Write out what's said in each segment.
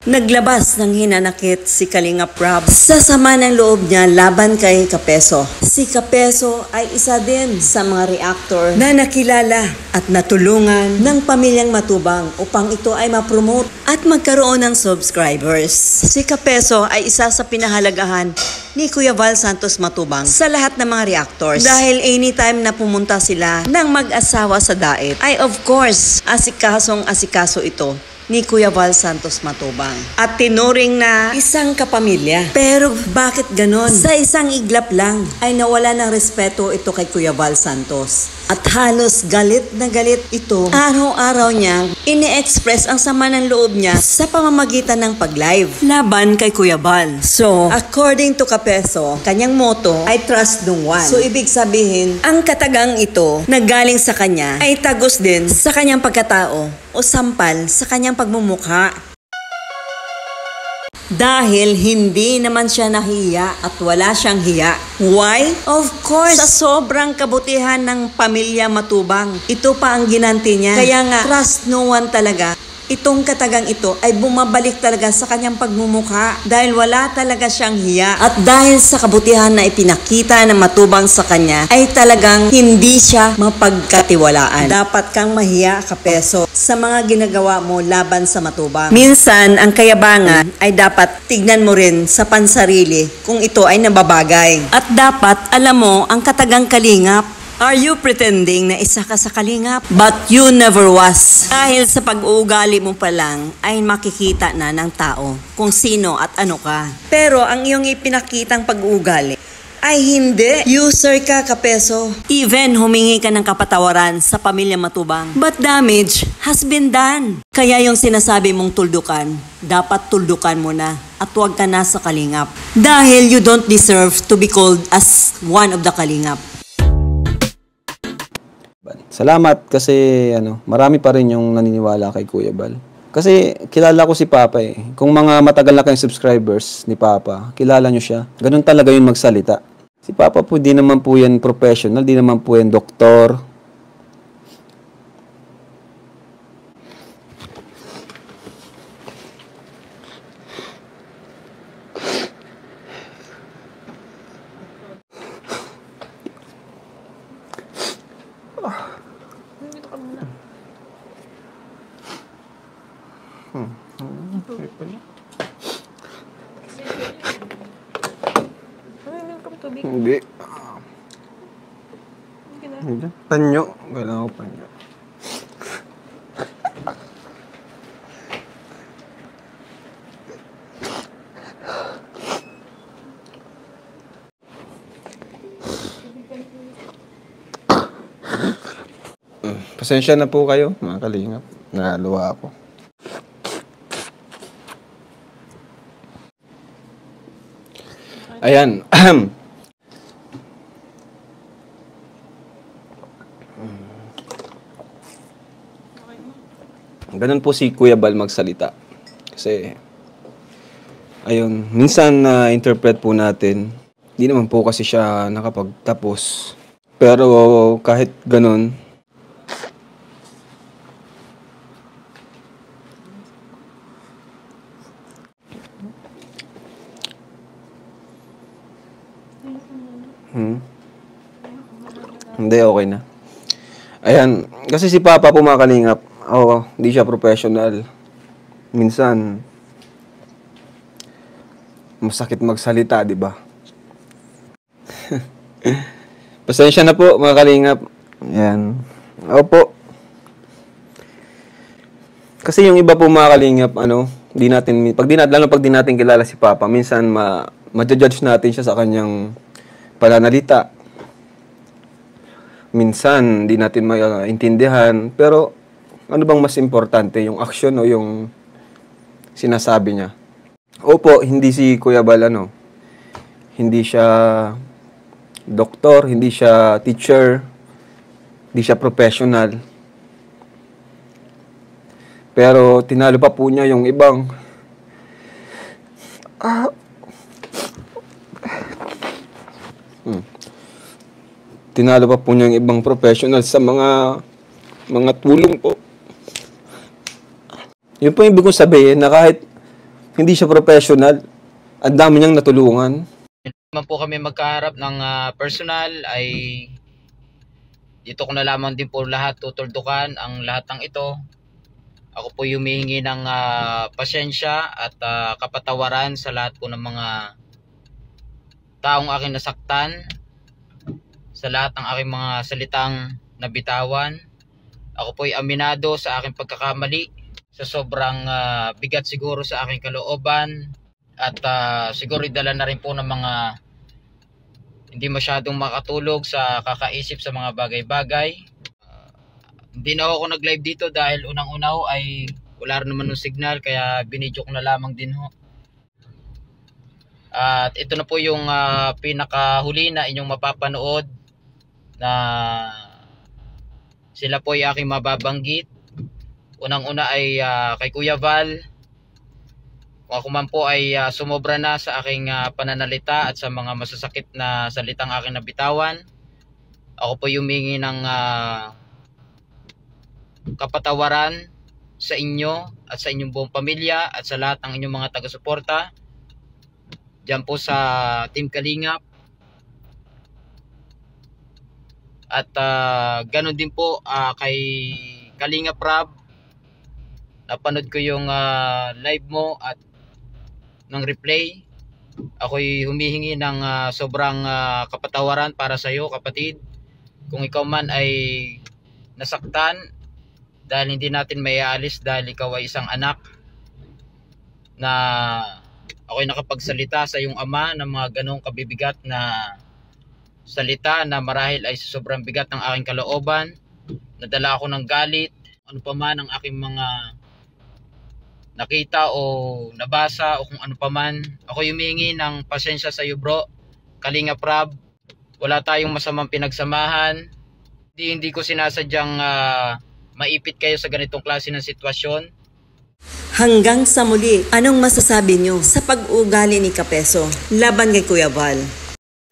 Naglabas ng hinanakit si Kalingap Rab sa sama ng loob niya laban kay Kapeso. Si Kapeso ay isa din sa mga reactor na nakilala at natulungan ng pamilyang Matubang upang ito ay ma-promote at magkaroon ng subscribers. Si Kapeso ay isa sa pinahalagahan ni Kuya Val Santos Matubang sa lahat ng mga reactors. Dahil anytime na pumunta sila ng mag-asawa sa daet, ay of course, asikaso ito ni Kuya Val Santos Matubang. At tinuring na isang kapamilya. Pero bakit ganon? Sa isang iglap lang ay nawala ng respeto ito kay Kuya Val Santos. At halos galit na galit ito. Araw-araw niyang ini-express ang sama ng loob niya sa pamamagitan ng pag-live laban kay Kuya Val. So, according to Kapeso, kanyang motto ay trust no one. So, ibig sabihin, ang katagang ito na galing sa kanya ay tagos din sa kanyang pagkatao o sampal sa kanyang pagmumukha. Dahil hindi naman siya nahiya at wala siyang hiya. Why? Of course, sa sobrang kabutihan ng pamilya Matubang, ito pa ang ginanti niya. Kaya nga, trust no one talaga. Itong katagang ito ay bumabalik talaga sa kanyang pagmumukha dahil wala talaga siyang hiya. At dahil sa kabutihan na ipinakita ng Matubang sa kanya, ay talagang hindi siya mapagkatiwalaan. Dapat kang mahiya, Kapeso, sa mga ginagawa mo laban sa Matubang. Minsan, ang kayabangan ay dapat tignan mo rin sa pansarili kung ito ay nababagay. At dapat alam mo ang katagang Kalingap. Are you pretending na isa ka sa Kalingap? But you never was. Dahil sa pag-uugali mo pa lang ay makikita na ng tao kung sino at ano ka. Pero ang iyong ipinakitang pag-uugali ay hindi. User ka, Kapeso. Even humingi ka ng kapatawaran sa pamilya Matubang. But damage has been done. Kaya yung sinasabi mong tuldukan, dapat tuldukan mo na at huwag ka na sa Kalingap. Dahil you don't deserve to be called as one of the Kalingap. Salamat kasi marami pa rin yung naniniwala kay Kuya Val. Kasi kilala ko si Papa eh. Kung mga matagal na kayong subscribers ni Papa, kilala nyo siya. Ganun talaga yung magsalita. Si Papa po, di naman po yan professional, di naman po yan doktor. Hindi. Hindi. Panyo. Kailangan ko panyo. Pasensya na po kayo, mga Kalingap. Naluwa ako. Ayan. Ganun po si Kuya Val magsalita. Kasi, ayun, minsan na-interpret po natin, hindi naman po kasi siya nakapagtapos. Pero kahit ganun, hindi, okay na. Ayan, kasi si Papa po mga Kalingap, hindi siya professional. Minsan, masakit magsalita, di ba? Pasensya na po mga Kalingap. Ayan. Opo. Kasi yung iba po mga Kalingap, lalo pag di natin kilala si Papa, minsan ma-judge natin siya sa kanyang pananalita. Minsan, di natin maintindihan. Pero, ano bang mas importante? Yung action o yung sinasabi niya? Opo, hindi si Kuya Val, hindi siya doktor, hindi siya teacher, hindi siya professional. Pero, tinalo pa po niya yung ibang tinalo pa po niya yung ibang professional sa mga tulong po. Yun po yung ibig kong sabihin na kahit Hindi siya professional. Ang dami niyang natulungan. Naman po kami magkaharap ng personal ay dito ko na lamang din po lahat tutuldukan ang lahat ng ito. Ako po humihingi ng pasensya at kapatawaran sa lahat po ng mga taong aking nasaktan, sa lahat ng aking mga salitang nabitawan. Ako po ay aminado sa aking pagkakamali, sa sobrang bigat siguro sa aking kalooban, at siguro dala na rin po ng mga hindi masyadong makatulog sa kakaisip sa mga bagay-bagay. Hindi na ako nag-live dito dahil unang-una ho ay wala rin naman ng signal, kaya binidyo ko na lamang din ho. At ito na po yung pinakahuli na inyong mapapanood na sila po ay aking mababanggit. Unang-una ay kay Kuya Val. Kung ako man po ay sumobra na sa aking pananalita at sa mga masasakit na salitang aking nabitawan, ako po humingi ng kapatawaran sa inyo at sa inyong buong pamilya at sa lahat ng inyong mga taga-suporta dyan po sa Team Kalingap. At ganun din po kay Kalingap Rob. Napanood ko yung live mo at ng replay. Ako'y humihingi ng sobrang kapatawaran para sa iyo, kapatid. Kung ikaw man ay nasaktan dahil hindi natin maialis dahil ikaw ay isang anak na ako'y nakapagsalita sa iyong ama ng mga ganong kabibigat na salita na marahil ay sobrang bigat ng aking kalooban. Nadala ako ng galit, ano pa man ang aking mga nakita o nabasa o kung ano pa man. Ako humingi ng pasensya sa iyo, bro. Kalingap Rob, wala tayong masamang pinagsamahan. Hindi ko sinasadyang maipit kayo sa ganitong klase ng sitwasyon. Hanggang sa muli, anong masasabi nyo sa pag-ugali ni Kapeso laban kay Kuya Val?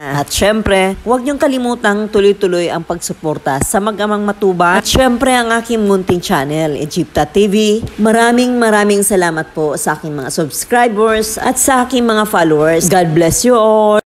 At syempre, huwag niyong kalimutang tuloy-tuloy ang pagsuporta sa Mag-amang Matubang. At syempre, ang aking munting channel, Egypta TV. Maraming salamat po sa aking mga subscribers at sa aking mga followers. God bless you all!